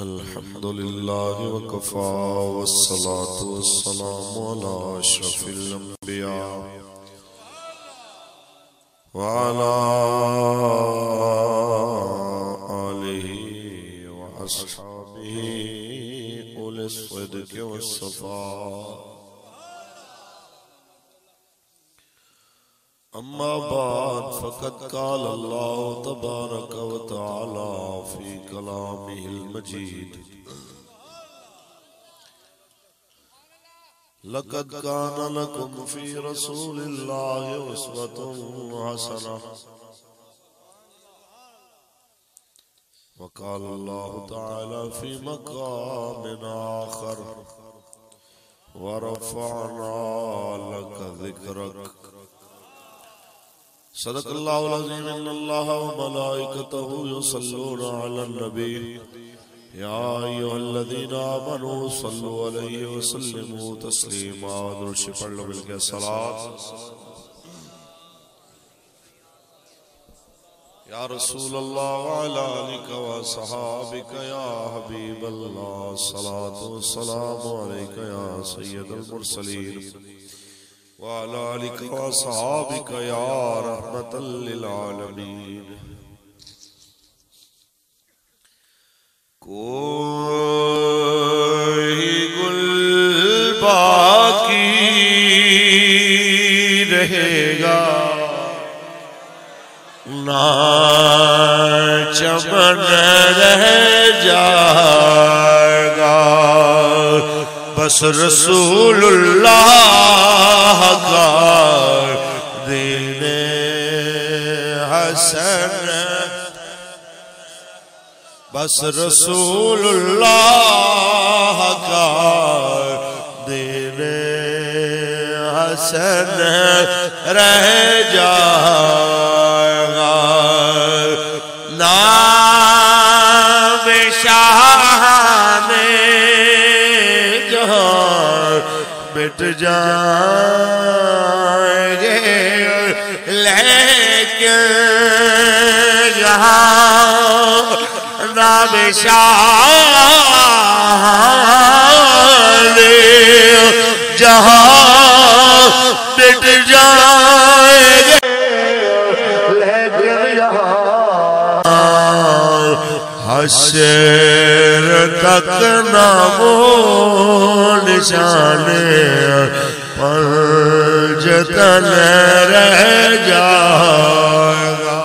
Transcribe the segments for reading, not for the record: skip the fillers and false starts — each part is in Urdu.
الحمد لله وكفى والصلاة والسلام على أشرف الأنبياء وعلى آله وأصحابه أولي الصدق والصفاء. أما بعد فقد قال الله تبارك وتعالى في كلامه المجيد: لقد كان لكم في رسول الله أسوة حسنة. وقال الله تعالى في مقام آخر: ورفعنا لك ذكرك. صدق الله العظيم. ان الله وملائكته يصلون على النبي يا ايها الذين امنوا صلوا عليه وسلموا تسليما. درود پڑھ لو مل کے صلوات. يا رسول الله وعلى آلك وصحابك يا حبيب الله صلاة والسلام عليك يا سيد المرسلين وعلى آلك وصحابك يا رحمة للعالمين. کوئی گل باقی رہے گا نہ چمن رہ جائے گا. بس رسول اللہ کا دین حسن، بس رسول اللہ کا دین حسن رہ جائے گا. نام شاہ مٹ جائیں گے لیکن یہاں نام شان جہاں مٹ جائیں گے لیکن یہاں حشر تک نام و نشان پنجتن رہ جائے گا.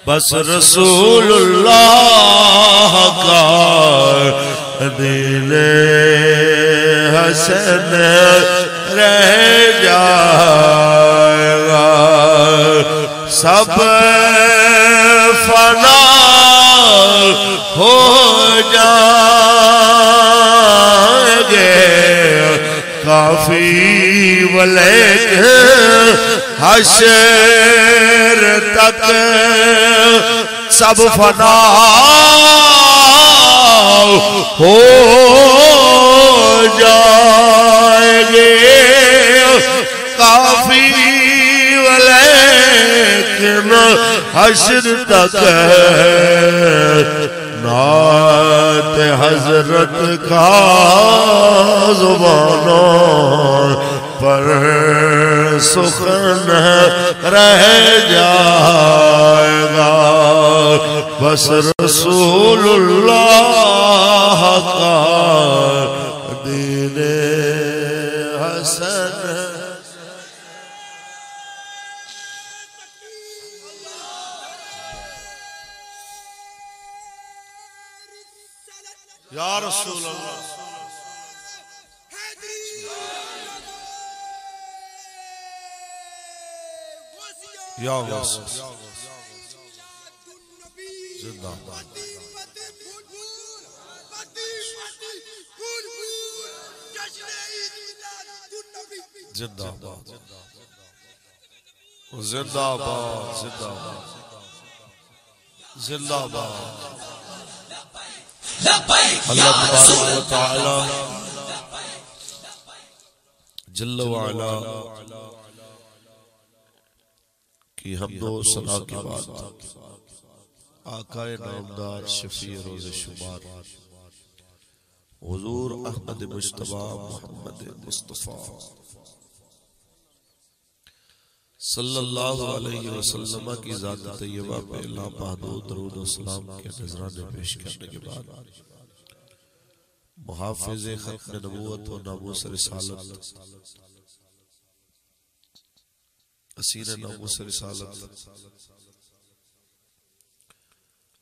بس رسول اللہ کا دین حسن رہ جائے گا. سب فنا ہو جائیں گے کافی ولیکن حشر تک سب فنا ہو جائیں گے کافی ولیکن حشر تک نعت حضرت کا زبانوں پر سخن رہ جائے گا. بس رسول اللہ کا دین حسن. یا رسول اللہ یا واسع زندہ زندہ باد زندہ باد زندہ باد زندہ باد. اللہ تبارک و تعالی جل وعلا کی حمد و ثنا کے بعد آقا نامدار شفیع روز شمار حضور احمد مجتبی محمد مصطفیٰ صلی اللہ علیہ وسلم کی ذات طیبہ پہ لامحدود درود و سلام کے نذرانے پیش کرنے کے بعد محافظ ختم نبوت و ناموس رسالت اسیر ناموس رسالت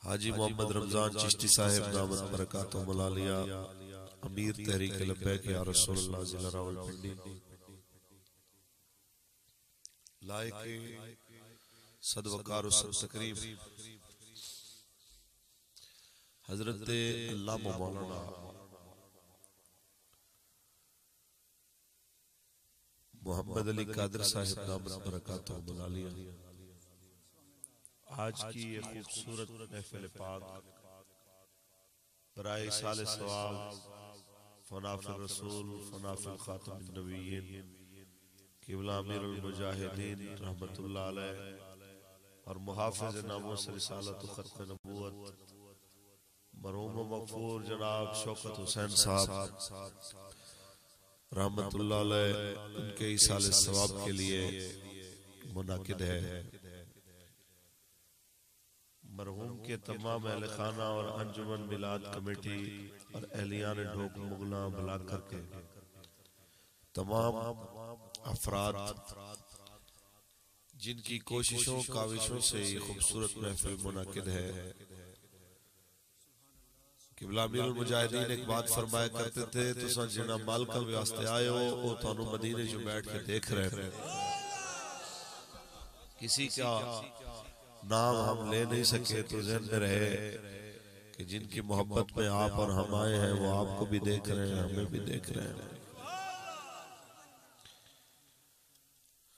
حاجی محمد رمضان چشتی صاحب دامت برکاتہ ملالیہ امیر تحریک لبیک یا رسول اللہ ضلع راولپنڈی لائق صد وقار و صد تقریب حضرت علامہ مولانا محمد علی قادر صاحب دامت برکاتہ ملالیہ آج کی یہ خوبصورت محفل پاک برائے سال ثواب فناف الرسول فناف الخاتم النبیین قبلہ امیر المجاہدین رحمت اللہ علیہ اور محافظ ناموس رسالت و ختم نبوت مرحوم و مغفور جناب شوکت حسین صاحب رحمت اللہ علیہ ان کے ایصال ثواب کے لیے منعقد ہے۔ مرحوم کے تمام اہل خانہ اور انجمن میلاد کمیٹی اور اہلیان ڈھوک مغلاں بلا کر کے تمام افراد جن کی کوششوں کاوشوں سے یہ خوبصورت محفل منعقد ہے۔ قبلہ امیر المجاہدین ایک بات فرمایا کرتے تھے تو سن جنہ مالکل واسطے آئے ہو وہ تانوں مدینے جو بیٹھ کے دیکھ رہے کسی کا نام ہم لے نہیں سکے تو ذہن میں رہے کہ جن کی محبت میں آپ اور ہم آئے ہیں وہ آپ کو بھی دیکھ رہے ہیں ہمیں بھی دیکھ رہے ہیں۔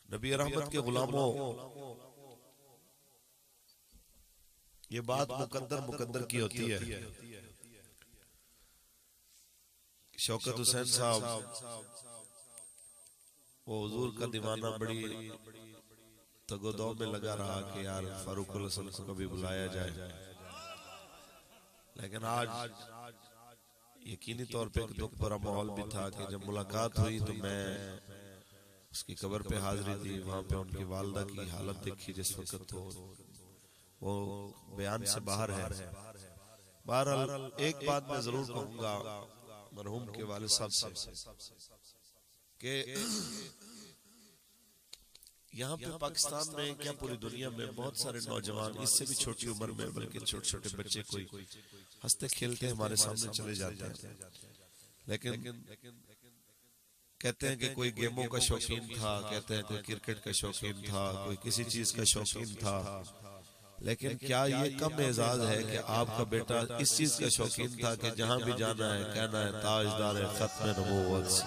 نبی رحمت کے غلاموں یہ بات مقدر کی ہوتی ہے۔ شوکت حسین صاحب وہ حضور کا دیوانہ بڑی تگودو میں لگا رہا کہ یار فاروق علیہ السلام کو کبھی بلایا جائے، لیکن آج یقینی طور پہ ایک دکھ بھرا ماحول بھی تھا کہ جب ملاقات ہوئی تو میں اس کی قبر پہ حاضری دی، وہاں پہ ان کی والدہ کی حالت دیکھی جس وقت تو وہ بیان سے باہر ہے۔ بہرحال ایک بات میں ضرور کہوں گا مرحوم کے والد صاحب سے کہ یہاں پہ پاکستان میں کیا پوری دنیا میں بہت سارے نوجوان اس سے بھی چھوٹی عمر میں بلکہ چھوٹے چھوٹے بچے کوئی ہنستے کھیلتے ہمارے سامنے چلے جاتے ہیں، لیکن کہتے ہیں کہ کوئی گیموں کا شوقین تھا، کہتے ہیں کوئی کرکٹ کا شوقین تھا، کوئی کسی چیز کا شوقین تھا، لیکن کیا یہ کم اعزاز ہے کہ آپ کا بیٹا اس چیز کا شوقین تھا کہ جہاں بھی جانا ہے کہنا ہے تاجدار ختم نبوت۔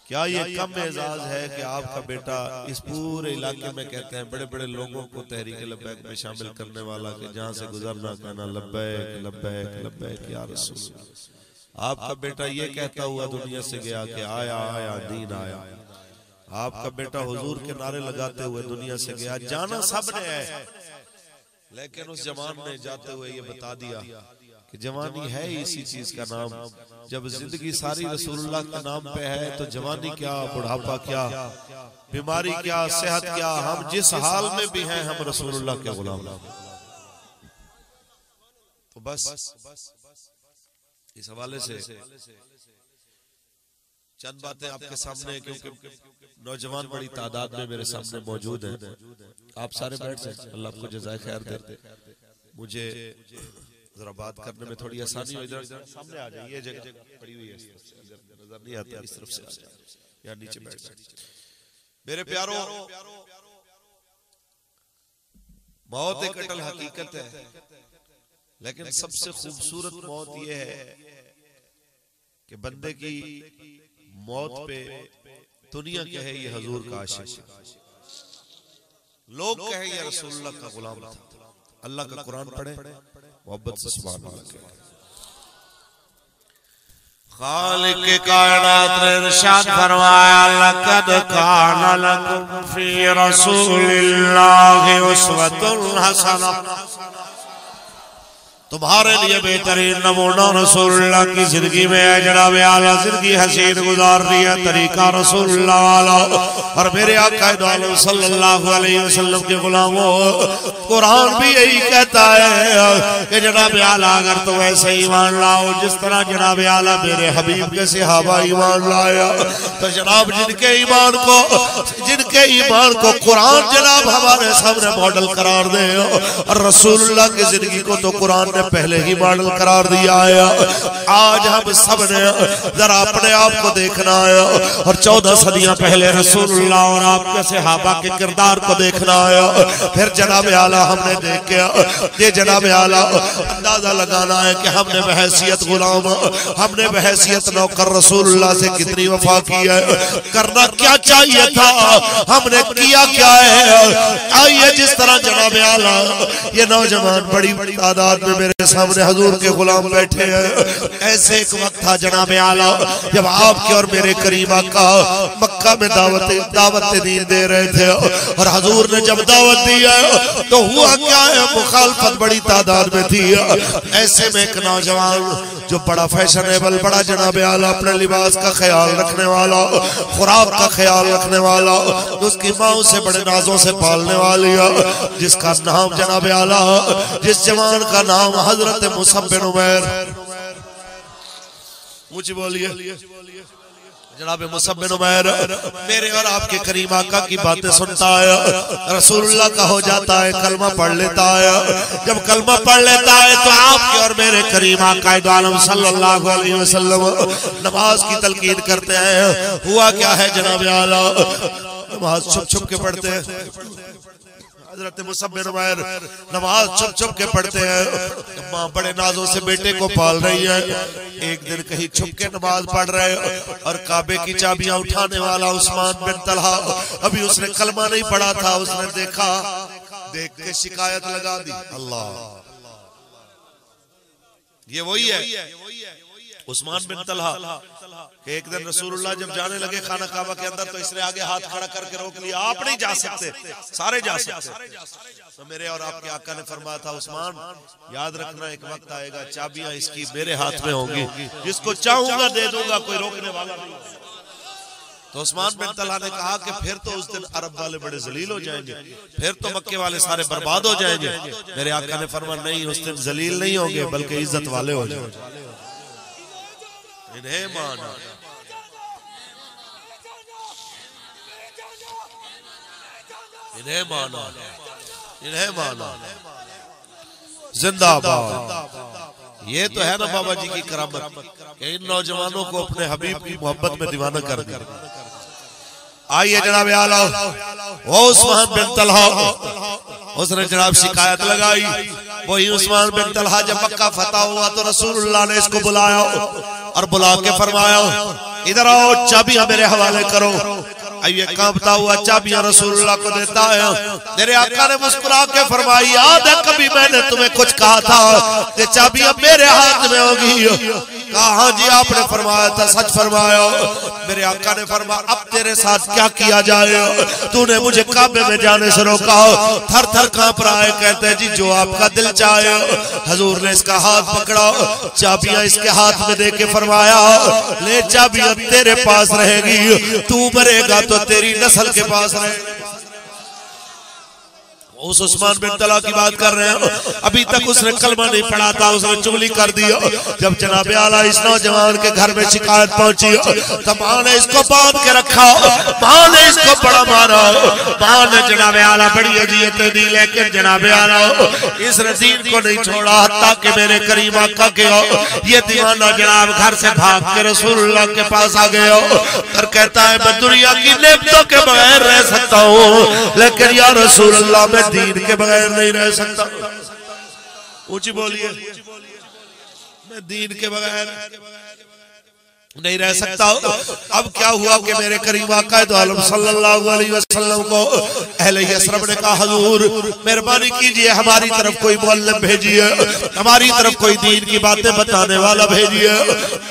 کیا یہ کم اعزاز ہے کہ آپ کا بیٹا اس پورے علاقے میں کہتے ہیں بڑے بڑے لوگوں کو تحریک لبیک میں شامل کرنے والا کہ جہاں سے گزرنا کہنا لبیک لبیک لبیک یا رسول اللہ۔ آپ کا بیٹا یہ کہتا ہوا دنیا سے گیا کہ آیا آیا دین آیا۔ آپ کا بیٹا حضور کے نعرے لگاتے ہوئے دنیا سے گیا، جانا سب نے ہے، لیکن اس جوان نے جاتے ہوئے یہ بتا دیا کہ جوانی ہے اسی چیز کا نام، جب زندگی ساری رسول اللہ کے نام پہ ہے تو جوانی کیا، بڑھاپا کیا، بیماری کیا، صحت کیا، ہم جس حال میں بھی ہیں ہم رسول اللہ کے غلام۔ تو بس اس حوالے سے چند باتیں آپ کے سامنے، کیونکہ نوجوان بڑی تعداد میں میرے سامنے موجود ہیں، آپ سارے بیٹھ جائیں، اللہ آپ کو جزائے خیر دے۔ مجھے ذرا بات کرنے میں تھوڑی آسانی ہو، ادھر سامنے آ جائیں، یہ جگہ پڑی ہوئی ہے، نظر نہیں آتا، اس طرف سے آ جائیں یا نیچے بیٹھ جائیں۔ میرے پیاروں، موت ایک اٹل حقیقت ہے، لیکن سب سے خوبصورت موت یہ ہے کہ بندے کی موت پہ دنیا کہے یہ حضور کا عاشق، لوگ کہیں یہ رسول اللہ کا غلام تھا، اللہ کا قرآن پڑھے محبت سے سبحان اللہ کہے۔ خالق کائنات نے ارشاد فرمایا لقد کان لکم فی رسول اللہ اسوۃ حسنہ، تمہارے لیے بہترین نمونہ رسول اللہ کی زندگی میں ہے جناب اعلیٰ، زندگی حسین گزارنی ہے، طریقہ رسول اللہ والا۔ اور میرے آقا دو عالم صلی اللہ علیہ وسلم کے غلاموں، قرآن بھی یہی کہتا ہے کہ جناب اعلیٰ اگر تم ایسے ایمان لاؤ جس طرح جناب اعلیٰ میرے حبیب کے صحابہ ایمان لایا، تو جناب جن کے ایمان کو قرآن جناب ہمارے سامنے ماڈل قرار دے، اور رسول اللہ کی زندگی کو تو قرآن نے پہلے ہی ماڈل قرار دیا ہے۔ آج ہم سب نے ذرا اپنے آپ کو دیکھنا ہے اور 14 صدیاں پہلے رسول اللہ اور آپ کے صحابہ کے کردار کو دیکھنا ہے، پھر جناب اعلیٰ ہم نے دیکھا یہ جناب اعلیٰ اندازہ لگانا ہے کہ ہم نے بحیثیت غلام، ہم نے بحیثیت نوکر رسول اللہ سے کتنی وفا کی ہے، کرنا کیا چاہیے تھا، ہم نے کیا کیا ہے۔ آئیے جس طرح جناب اعلیٰ یہ نوجوان بڑی تعداد میں میرے سامنے حضور کے غلام بیٹھے ہیں، ایسے ایک وقت تھا جناب اعلیٰ جب آپ کے اور میرے کریم آقا مکہ میں دعوت دین دے رہے تھے، اور حضور نے جب دعوت دی ہے تو ہوا کیا ہے، مخالفت بڑی تعداد میں تھی۔ ایسے میں ایک نوجوان جو بڑا فیشنیبل، بڑا جناب اعلیٰ اپنے لباس کا خیال رکھنے والا، خوراک کا خیال رکھنے والا، اس کی ماں اسے بڑے نازوں سے پالنے والی ہے، جس کا نام جناب اعلیٰ، جس جوان کا نام حضرت مصعب بن عمیر، مجھے بولیے جناب مصعب بن عمیر میرے اور آپ کے کریم آقا کی باتیں سنتا ہے، رسول اللہ کا ہو جاتا ہے، کلمہ پڑھ لیتا ہے، جب کلمہ پڑھ لیتا ہے تو آپ کے اور میرے کریم آقا دو عالم صلی اللہ علیہ وسلم نماز کی تلقین کرتے ہیں۔ ہوا کیا ہے جناب اعلیٰ، نماز چھپ چھپ کے پڑھتے ہیں، حضرت مصعب بن عمیر نماز چھپ چھپ کے پڑھتے ہیں، ماں بڑے نازوں سے بیٹے کو پال رہی ہے۔ ایک دن کہیں چھپ کے نماز پڑھ رہے اور کعبے کی چابیاں اٹھانے والا عثمان بن طلحہ، ابھی اس نے کلمہ نہیں پڑھا تھا، اس نے دیکھا، دیکھ کے شکایت لگا دی، اللہ یہ وہی ہے عثمان بن طلحہ کہ ایک دن رسول اللہ جب جانے لگے خانہ کعبہ کے اندر تو اس نے آگے ہاتھ کھڑا کر کے روک لیا، آپ نہیں جا سکتے، سارے جا سکتے۔ تو میرے اور آپ کے آقا نے فرمایا تھا عثمان یاد رکھنا ایک وقت آئے گا چابیاں اس کی میرے ہاتھ میں ہوں گی، جس کو چاہوں گا دے دوں گا، کوئی روکنے والا نہیں۔ تو عثمان بن طلحہ نے کہا کہ پھر تو اس دن عرب والے بڑے ذلیل ہو جائیں گے، پھر تو مکے والے سارے برباد ہو جائیں گے۔ میرے آقا نے فرمایا نہیں، اس دن ذلیل نہیں ہوں گے بلکہ عزت والے ہو جائیں گے۔ انہیں مانا انہیں مانا انہیں مانا زندہ باد۔ یہ تو ہے نا بابا جی کی کرامت کہ ان نوجوانوں کو اپنے حبیب کی محبت میں دیوانہ کر دیا۔ آئیے جناب اعلیٰ وہ عثمان بن طلحہ، اس نے جناب شکایت لگائی، وہی عثمان بن طلحہ جب مکہ فتح ہوا تو رسول اللہ نے اس کو بلایا اور بلا کے فرمایا ادھر آؤ، چابیاں میرے حوالے کرو۔ یہ کانپتا ہوا چابیاں رسول اللہ کو دیتا ہے۔ میرے آقا نے مسکرا کے فرمائی یاد ہے کبھی میں نے تمہیں کچھ کہا تھا کہ چابیاں میرے ہاتھ میں ہوگی؟ کہا ہاں جی آپ نے فرمایا تھا، سچ فرمایا۔ میرے آقا نے فرمایا اب تیرے ساتھ کیا کیا جائے، تو نے مجھے کعبے میں جانے سے روکا، تھر تھر کانپ رہا ہے، کہتے جی جو آپ کا دل چاہے۔ حضور نے اس کا ہاتھ پکڑا، چابیاں اس کے ہاتھ میں دے کے فرمایا لے چابیاں تیرے پاس رہے گی، تو مرے گا تو تیری نسل کے پاس رہے۔ اس عثمان بن طلحہ کی بات کر رہے ہیں، ابھی تک اس نے کلمہ نہیں پڑھا تھا، اس نے چغلی کر دیا۔ جب جناب اعلیٰ اس نوجوان کے گھر میں شکایت پہنچی تو ماں نے اس کو باندھ کے رکھا، ماں نے اس کو بڑا مارا، ماں نے جناب اعلیٰ بڑی اذیتیں دی، لیکن جناب اعلیٰ اس نے دین کو نہیں چھوڑا، حتیٰ کہ میرے کریم آقا کے یہ دیوانہ جناب گھر سے بھاگ کے رسول اللہ کے پاس آ گئے اور کہتا ہے میں دنیا کی نعمتوں کے بغیر رہ سکتا ہوں، لیکن یا رسول اللہ میں دین کے بغیر نہیں رہ سکتا۔ اونچی بولیے میں دین کے بغیر۔ نہیں رہ سکتا. اب کیا ہوا کہ میرے قریب آقا دو عالم صلی اللہ علیہ وسلم کو اہل یثرب نے کہا حضور مہربانی کیجئے ہماری طرف کوئی معلم بھیجئے, ہماری طرف کوئی دین کی باتیں بتانے والا بھیجئے.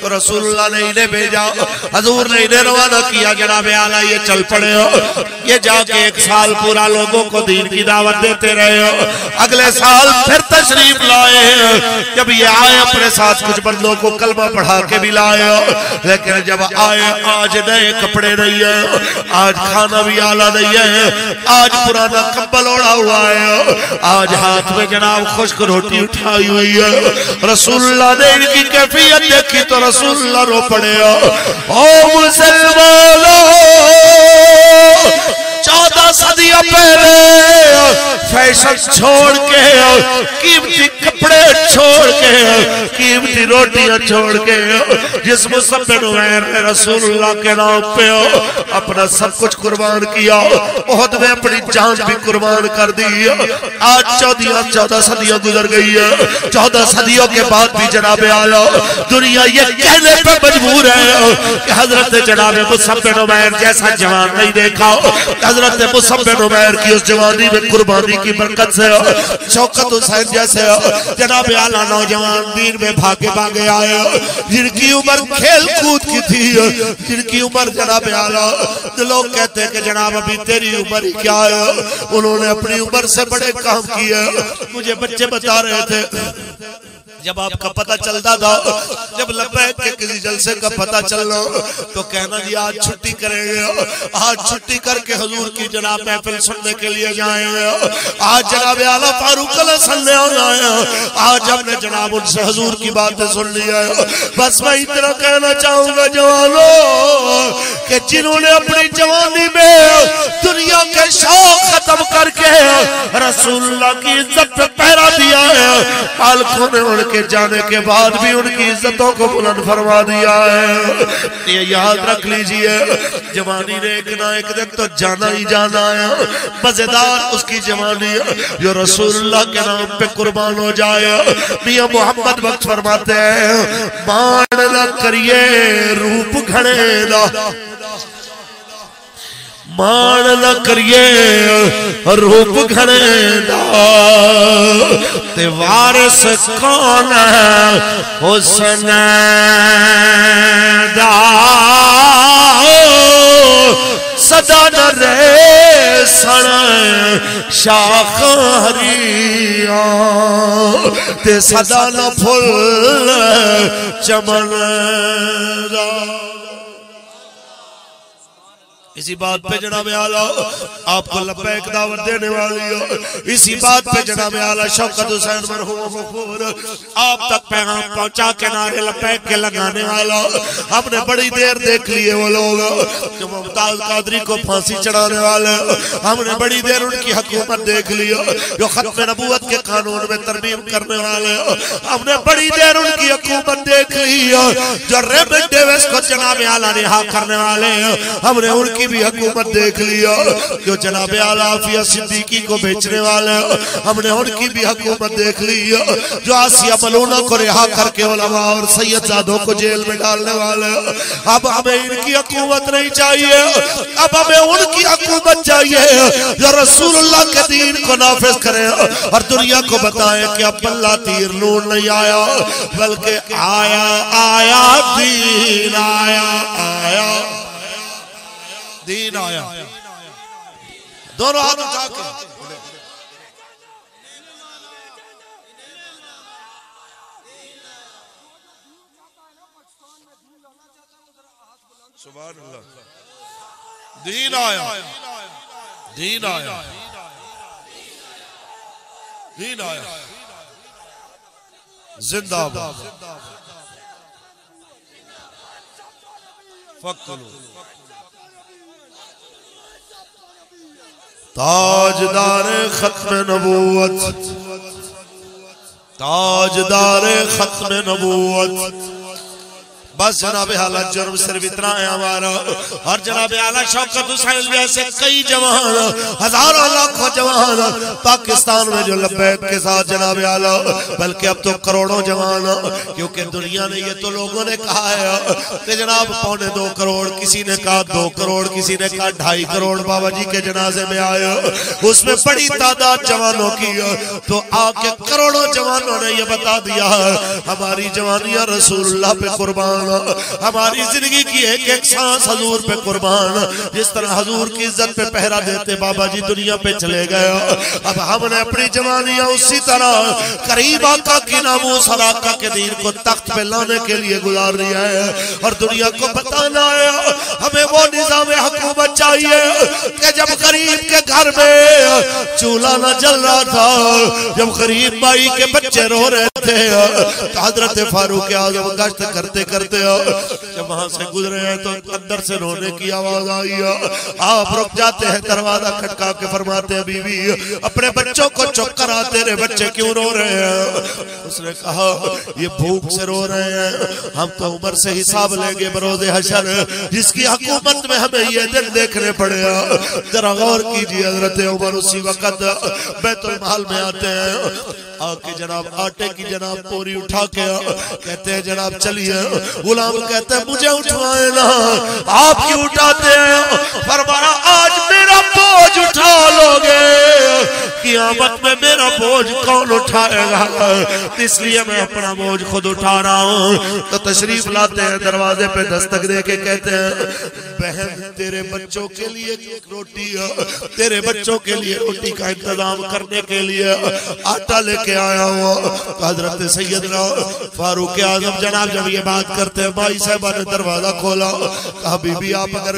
تو رسول اللہ نے انہیں بھیجا, حضور نے انہیں روانہ کیا. جناب اعلیٰ یہ چل پڑے ہو, یہ جا کے 1 سال پورا لوگوں کو دین کی دعوت دیتے رہے ہو. اگلے سال پھر تشریف لائے, جب یہ آئے اپنے ساتھ کچھ بندوں کو کلمہ پڑھا کے بھی لائے, لیکن جب آئے آج نئے کپڑے نہیں ہیں, آج کھانا بھی اعلیٰ نہیں ہے, آج پرانا کمبل اوڑھا ہوا ہے, آج ہاتھ میں جناب خشک روٹی اٹھائی ہوئی ہے. رسول اللہ نے ان کی کیفیت دیکھی تو رسول اللہ رو پڑے. او مسلمانوں 14 صدیوں پہلے فیشن چھوڑ کے, قیمتی کپڑے چھوڑ کے, قیمتی روٹیاں چھوڑ کے, جس مصعب بن عمیر نے رسول اللہ کے نام پہ اپنا سب کچھ قربان کیا, احد میں اپنی جان بھی قربان کر دی. آج 14 صدیوں گزر گئی ہے. 14 صدیوں کے بعد بھی جناب اعلیٰ دنیا یہ کہنے پہ مجبور ہے کہ حضرت جناب مصعب بن عمیر جیسا جوان نہیں دیکھا. حضرت مصعب بن عمیر کی اس جوانی میں قربانی کی برکت سے شوکت حسین جیسے جناب اعلیٰ نوجوان دین میں بھاگے بھاگے آئے, جن کی عمر کھیل کود کی تھی, جن کی عمر جناب اعلیٰ لوگ کہتے ہیں کہ جناب ابھی تیری عمر ہی کیا ہے, انہوں نے اپنی عمر سے بڑے کام کیے. مجھے بچے بتا رہے تھے جب آپ کا پتہ چلتا تھا, جب لبیک کے کسی جلسے کا پتہ چلنا تو کہنا جی آج چھٹی کریں گے, آج چھٹی کر کے حضور کی جناب محفل سننے کے لیے جائیں گے, آج جناب اعلیٰ فاروق علیہ السلام آئے, آج ہم نے جناب ان سے حضور کی باتیں سن لی ہے. بس میں اتنا کہنا چاہوں گا جوانوں کہ جنہوں نے اپنی جوانی میں دنیا کے شوق ختم کر کے رسول اللہ کی عزت پہ پہرا دیا ہے, پالکوں نے ان کے جانے کے بعد بھی ان کی عزتوں کو بلند فرما دیا ہے. یہ یاد رکھ لیجئے, جوانی نے ایک نہ ایک دن تو جانا ہی جانا ہے. مزیدار اس کی جوانی جو رسول اللہ کے نام پہ قربان ہو جائے. میاں محمد وقت فرماتے ہیں مان نہ کریے روپ گھڑے دا, مان نہ کریے روپ گھڑے دا, تے وارث کون ہے حسن دا, صدا نہ رے سن شاخ ہریاں, تے صدا نہ پھل چمن دا. اسی بات پہ جناب اعلیٰ آپ کو لبیک دعوت دینے والی ہو, اسی بات پہ جناب اعلیٰ شوکت حسین مرحوم غفور آپ تک پیغام پہنچا کے نعرے لبیک کے لگانے والا. ہم نے بڑی دیر دیکھ لیے وہ لوگ جو ممتاز قادری کو پھانسی چڑھانے والے, ہم نے بڑی دیر ان کی حکومت دیکھ لی جو ختم نبوت کے قانون میں ترمیم کرنے والے, ہم نے بڑی دیر ان کی حکومت دیکھ لی جو ریمنڈ ڈیوس کو جناب اعلیٰ رہا کرنے والے, ہم نے ان کی بھی حکومت دیکھ لیا جو جناب اعلیٰ عافیہ صدیقی کو بیچنے والے, ہم نے ان کی بھی حکومت دیکھ لیا جو آسیہ ملونہ کو رہا کر کے علماء اور سید زادوں کو جیل میں ڈالنے والے. اب ہمیں ان کی حکومت نہیں چاہیے, اب ہمیں ان کی حکومت چاہیے جو رسول اللہ کے دین کو نافذ کرے اور دنیا کو بتائے کہ اب اللہ تیر نور نہیں آیا بلکہ آیا آیا دین, آیا آیا دین آیا. دونوں ہاتھ اٹھا کے سبحان اللہ. دین آیا, دین آیا, دین آیا. زندہ باد فقلو تاجدار ختم نبوت, تاجدار ختم نبوت, بس جناب اعلیٰ جرم صرف اتنا ہے ہمارا. اور جناب اعلیٰ شوکت حسین جیسے کئی جوان ہزاروں لاکھوں جوان پاکستان میں جو لبیک کے ساتھ جناب اعلیٰ بلکہ اب تو کروڑوں جوان, کیونکہ دنیا نے یہ تو لوگوں نے کہا ہے کہ جناب 2.25 کروڑ, کسی نے کہا 2 کروڑ, کسی نے کہا 2.5 کروڑ بابا جی کے جنازے میں آئے, اس میں بڑی تعداد جوانوں کی. تو آ کے کروڑوں جوانوں نے یہ بتا دیا ہماری جوانیاں رسول اللہ پہ قربان, ہماری زندگی کی ایک ایک سانس حضور پہ قربان. جس طرح حضور کی عزت پہ پہرا دیتے بابا جی دنیا پہ چلے گئے, اب ہم نے اپنی جوانیاں اسی طرح قریب آقا کی ناموس اور آقا کے دین کو تخت پہ لانے کے لیے گزار رہا ہے. اور دنیا کو بتانا ہے ہمیں وہ نظام حکومت چاہیے کہ جب غریب کے گھر میں چولہا نہ جل رہا تھا, جب غریب مائی کے بچے رو رہے تھے, تو حضرت فاروق اعظم گشت کرتے کرتے جب وہاں سے گزرے ہیں تو اندر سے رونے کی آواز آئی. آپ رک جاتے ہیں, دروازہ کھٹکا کے فرماتے ہیں بی بی اپنے بچوں کو چپ کرا, تیرے بچے کیوں رو رہے ہیں؟ اس نے کہا یہ بھوک سے رو رہے ہیں, ہم تو عمر سے حساب لیں گے بروز حشر, جس کی حکومت میں ہمیں یہ دن دیکھنے پڑے. ذرا غور کیجئے, حضرت عمر اسی وقت بیت المال میں آتے ہیں, آکے جناب آٹے کی جناب پوری اٹھا کے کہتے ہیں جناب چلیے. غلام کہتے ہیں مجھے اٹھوائے نا, آپ کیوں اٹھاتے ہیں؟ فرمایا آج میرا بوجھ اٹھا لوگے, قیامت میں میرا بوجھ کون اٹھائے گا, اس لیے میں اپنا بوجھ خود اٹھا رہا ہوں. تو تشریف لاتے ہیں, دروازے پہ دستک دے کے کہتے ہیں بہن تیرے بچوں کے لیے روٹی, تیرے بچوں کے لیے روٹی کا انتظام کرنے کے لیے آٹا لے کے آیا ہوا. حضرت سیدنا فاروق اعظم جناب جب یہ بات کرتے ہیں, بھائی صاحبہ نے دروازہ کھولا, کہا بی بی آپ اگر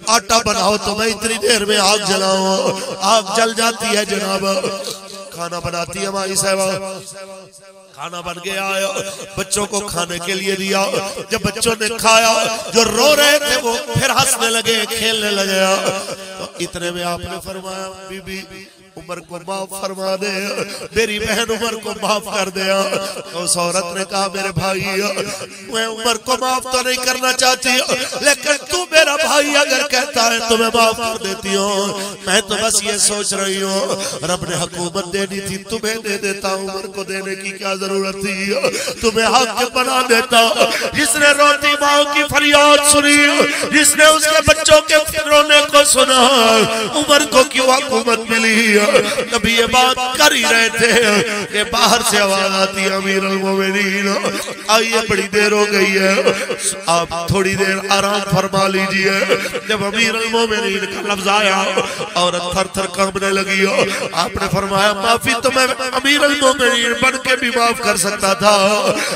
آٹا بناؤ تو میں اتنی دیر میں آگ جلاؤں. آگ جل جاتی ہے جناب, کھانا بناتی ہے مائی صاحبہ, کھانا بن گیا, بچوں کو کھانے کے لیے دیا. جب بچوں نے کھایا, جو رو رہے تھے وہ پھر ہنسنے لگے, کھیلنے لگے. تو اتنے میں آپ نے فرمایا بی بی عمر کو معاف فرما دے, میری بہن عمر کو معاف کر دیا. اس عورت نے کہا میرے بھائی میں عمر کو معاف تو نہیں کرنا چاہتی, لیکن تو میرا بھائی اگر کہتا ہے تو میں معاف کر دیتی ہوں. میں تو بس یہ سوچ رہی ہوں رب نے حکومت دینی تھی تمہیں دے دیتا, عمر کو دینے کی کیا ضرورت تھی, تمہیں حاکم بنا دیتا. جس نے روتی ماں کی فریاد سنی, جس نے اس کے بچوں کے رونے کو سنا, عمر کو کیوں حکومت ملی؟ نبی یہ بات کر ہی رہے تھے کہ باہر سے آواز آتی ہے امیر المومنین آئیے بڑی دیر ہو گئی ہے, آپ تھوڑی دیر آرام فرما لیجئے. جب امیر المومنین کا لفظ آیا عورت تھر تھر کانپنے لگی. آپ نے فرمایا معافی تو میں امیر المومنین بن کے بھی معاف کر سکتا تھا,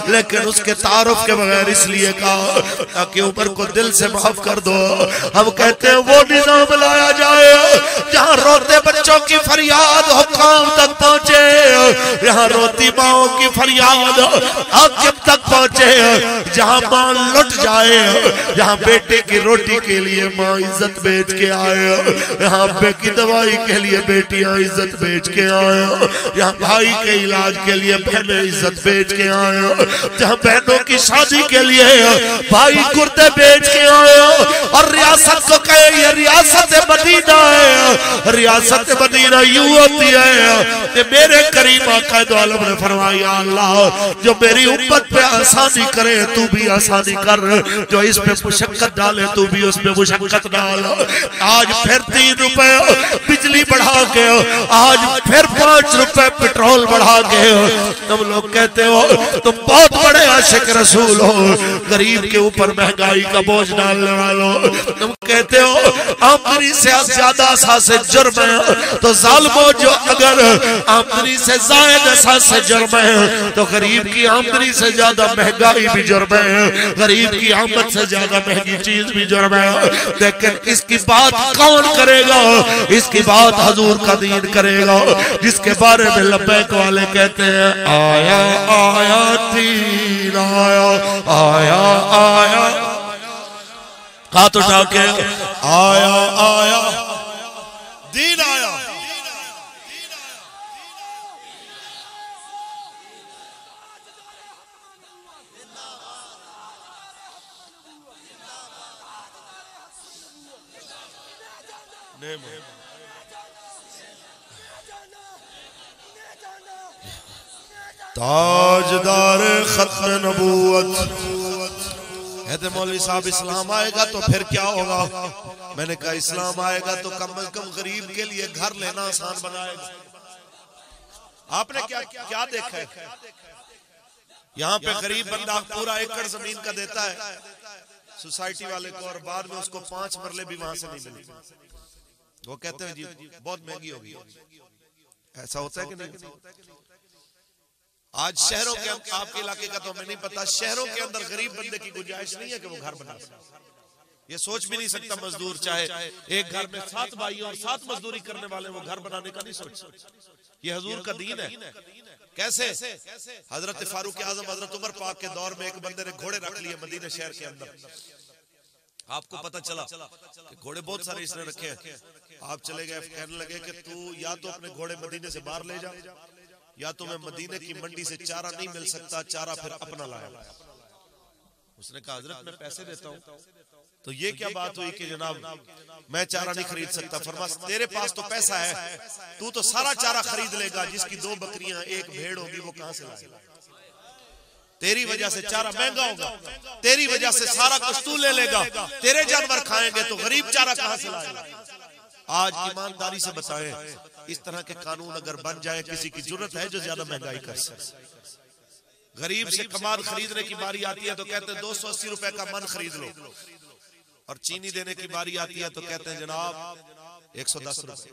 لیکن اس کے تعارف کے بغیر اس لیے کہا تاکہ عمر کو دل سے معاف کر دو. ہم کہتے ہیں وہ نظام لایا جائے جہاں روتے بچوں کی فریاد حکام تک پہنچے, یہاں روتی ماں کی فریاد حاکم تک پہنچے, جہاں ماں لٹ جائے, جہاں بیٹے کی روٹی کے لیے ماں عزت بیچ کے آئے, یہاں بے کی دوائی کے لیے بیٹیاں عزت بیچ کے آئے, یہاں بھائی کے علاج کے لیے بہنیں عزت بیچ کے آئے, جہاں بہنوں کی شادی کے لیے بھائی کرتے بیچ کے آئے. اور ریاست کو کہے یہ ریاست مدینہ ہے, ریاست مدینہ یوں ہوتی ہے کہ میرے کریم آقا دو عالم نے فرمایا اللہ جو میری امت پہ آسانی کرے تو بھی آسانی کر, جو اس پہ مشقت ڈالے تو بھی اس پہ مشقت ڈال. آج پھر 3 روپے بجلی بڑھا کے, آج پھر 5 روپے پیٹرول بڑھا کے, تم لوگ کہتے ہو تم بہت بڑے عاشق رسول ہو, غریب کے اوپر مہنگائی کا بوجھ ڈالنے والوں. تم کہتے ہو آمدنی سے زیادہ اساس جرم ہے, تو ظالموں جو اگر آمدنی سے زائد اساس جرم ہے تو غریب کی آمدنی سے زیادہ مہنگائی بھی جرم ہے, غریب کی آمد سے زیادہ مہنگی چیز بھی جرم ہے. لیکن اس کی بات کون کرے گا؟ اس کی بات حضور کا دین کرے گا, جس کے بارے میں لبیک والے کہتے ہیں آیا آیا دین آیا, آیا آیا ہاتھ اٹھا کے آیا آیا دین آیا. تاجدار ختم نبوت کہتے مولوی صاحب اسلام آئے گا تو پھر کیا ہوگا؟ میں نے کہا اسلام آئے گا تو کم از کم غریب کے لیے گھر لینا آسان بنائے گا۔ آپ نے کیا دیکھا ہے؟ یہاں پہ غریب بندہ پورا ایکڑ زمین کا دیتا ہے سوسائٹی والے کو، اور بعد میں اس کو 5 مرلے بھی وہاں سے نہیں ملے، وہ کہتے ہیں جی بہت مہنگی ہوگی۔ ایسا ہوتا ہے کہ نہیں؟ آج شہروں کے، آپ کے علاقے کا تو ہمیں نہیں پتا، شہروں کے اندر غریب بندے کی گنجائش نہیں ہے کہ وہ گھر بنا سکے۔ یہ سوچ بھی نہیں سکتا مزدور، چاہے ایک گھر میں 7 بھائی اور 7 مزدوری کرنے والے، وہ گھر بنانے کا نہیں سوچ سکتے۔ یہ حضور کا دین ہے۔ کیسے؟ حضرت فاروق اعظم حضرت عمر پاک کے دور میں ایک بندے نے گھوڑے رکھ لیے مدینہ شہر کے اندر۔ آپ کو پتہ چلا کہ گھوڑے بہت سارے اس نے رکھے ہیں۔ آپ چلے گئے، کہنے لگے کہ تو یا تو اپنے گھوڑے مدینے سے باہر لے جا، یا تو میں مدینے کی منڈی سے چارہ نہیں مل سکتا، چارہ پھر اپنا لایا۔ اس نے کہا حضرت میں پیسے دیتا ہوں۔ تو یہ کیا بات ہوئی کہ جناب میں چارہ نہیں خرید سکتا؟ فرمایا تیرے پاس تو پیسہ ہے، تو تو سارا چارہ خرید لے گا، جس کی 2 بکریاں 1 بھیڑ ہوگی وہ کہاں سے لائے گا؟ تیری وجہ سے چارہ مہنگا ہوگا، تیری وجہ سے سارا کچھ تو لے لے گا، تیرے جانور کھائیں گے تو غریب چارہ کہاں سے لائے گا؟ آج ایمانداری سے بتائیں، اس طرح کے قانون اگر بن جائے، کسی کی جرت ہے جو زیادہ مہنگائی کر سکے؟ غریب سے کماد خریدنے کی باری آتی ہے تو کہتے ہیں 280 روپے کا من خرید لو، اور چینی دینے کی باری آتی ہے تو کہتے ہیں جناب 110 روپے۔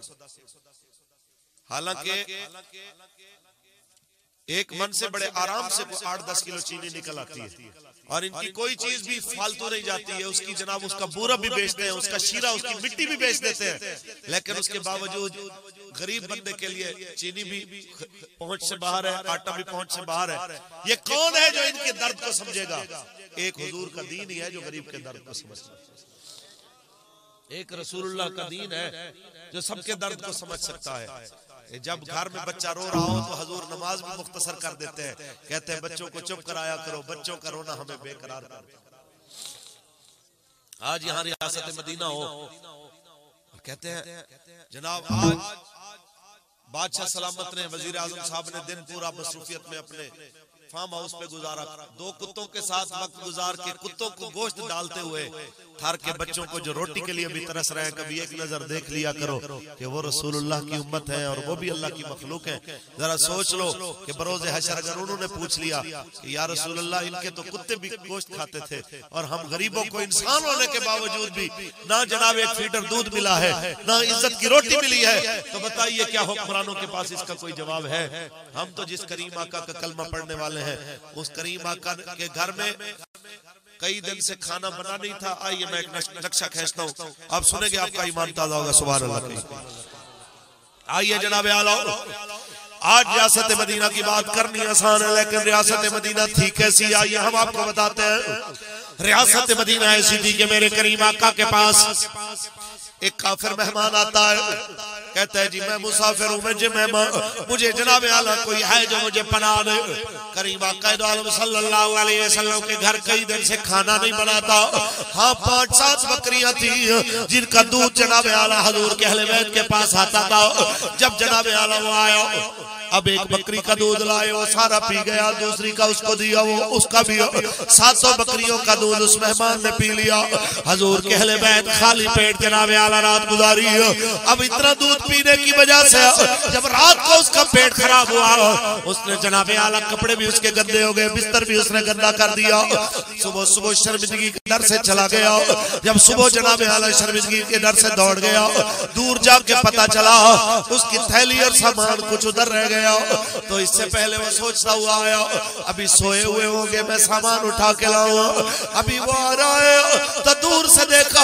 حالانکہ ایک من سے بڑے آرام سے 8-10 کلو چینی نکل آتی ہے، اور ان کی کوئی چیز بھی فالتو نہیں جاتی ہے۔ اس کی جناب اس کا بورا بھی بیچتے ہیں، اس کا شیرہ، اس کی مٹی بھی بیچ دیتے ہیں، لیکن اس کے باوجود غریب بندے کے لیے چینی بھی پہنچ سے باہر ہے، آٹا بھی پہنچ سے باہر ہے۔ یہ کون ہے جو ان کے درد کو سمجھے گا؟ ایک حضور کا دین ہی ہے جو غریب کے درد کو سمجھتا ہے، ایک رسول اللہ کا دین ہے جو سب کے درد کو سمجھ سکتا ہے۔ جب گھر میں بچہ رو رہا ہو تو حضور نماز بھی مختصر کر دیتے ہیں، کہتے ہیں بچوں کو چپ کرایا کرو، بچوں کا رونا ہمیں بے قرار کرتا ہے۔ آج یہاں ریاست مدینہ ہو، کہتے ہیں جناب آج بادشاہ سلامت نے، وزیر اعظم صاحب نے دن پورا مصروفیت میں اپنے فارم ہاؤس پہ گزارا، 2 کتوں کے ساتھ وقت گزار کے کتوں کو گوشت ڈالتے ہوئے تھر کے بچوں کو جو روٹی کے لیے بھی ترس رہے ہیں، کبھی ایک نظر دیکھ لیا کرو کہ وہ رسول اللہ کی امت ہے اور وہ بھی اللہ کی مخلوق ہیں۔ ذرا سوچ لو کہ بروز حشر اگر انہوں نے پوچھ لیا کہ یا رسول اللہ ان کے تو کتے بھی گوشت کھاتے تھے اور ہم غریبوں کو انسان ہونے کے باوجود بھی نہ جناب 1 فیٹر دودھ ملا ہے، نہ عزت کی روٹی ملی ہے، تو بتائیے کیا حکمرانوں کے پاس اس کا کوئی جواب ہے؟ ہم تو جس کریم آقا کا کلمہ پڑھنے والے ہیں، اس کریم آقا کے گھر میں کئی دن سے کھانا بنا نہیں تھا۔ آئیے میں ایک نقشہ کھینچتا ہوں، آپ سنیں گے آپ کا ایمان تازہ ہوگا۔ سبحان اللہ۔ آئیے جناب اعلیٰ، آج ریاست مدینہ کی بات کرنی آسان ہے، لیکن ریاست مدینہ تھی کیسی؟ آئیے ہم آپ کو بتاتے ہیں۔ ریاست مدینہ ایسی تھی کہ میرے کریم آقا کے پاس ایک کافر مہمان آتا ہے، کہتا ہے جی میں مسافر ہوں، مجھے جناب اعلیٰ کوئی ہے جو مجھے پناہ دے۔ کریم آقا دو عالم صلی اللہ علیہ وسلم کے گھر کئی دن سے کھانا نہیں بناتا، ہاں 5-7 بکریاں تھیں جن کا دودھ جناب اعلیٰ حضور کے اہل بیت کے پاس آتا تھا۔ جب جناب اعلیٰ وہ آیا، اب ایک بکری کا دودھ لائے، وہ سارا پی گیا، دوسری کا اس کو دیا، وہ اس کا بھی 700 بکریوں کا دودھ اس مہمان نے پی لیا۔ حضور کے اہل بیت خالی پیٹ جناب اعلیٰ رات گزاری۔ اب اتنا دودھ پینے کی وجہ سے جب رات کو اس کا پیٹ خراب ہوا، اس نے جناب اعلیٰ کپڑے بھی اس کے گندے ہو گئے، بستر بھی اس نے گندا کر دیا۔ صبح شرمندگی کے ڈر سے چلا گیا۔ جب صبح جناب اعلیٰ شرمندگی کے ڈر سے دوڑ گیا، دور جا کے پتا چلا اس کی تھیلی اور سامان کچھ ادھر رہ گیا۔ تو اس سے پہلے وہ سوچتا ہوا آیا، ابھی سوئے ہوئے ہوں گے، میں سامان اٹھا کے لاؤں۔ ابھی وہ آ رہا ہے تو دور سے دیکھا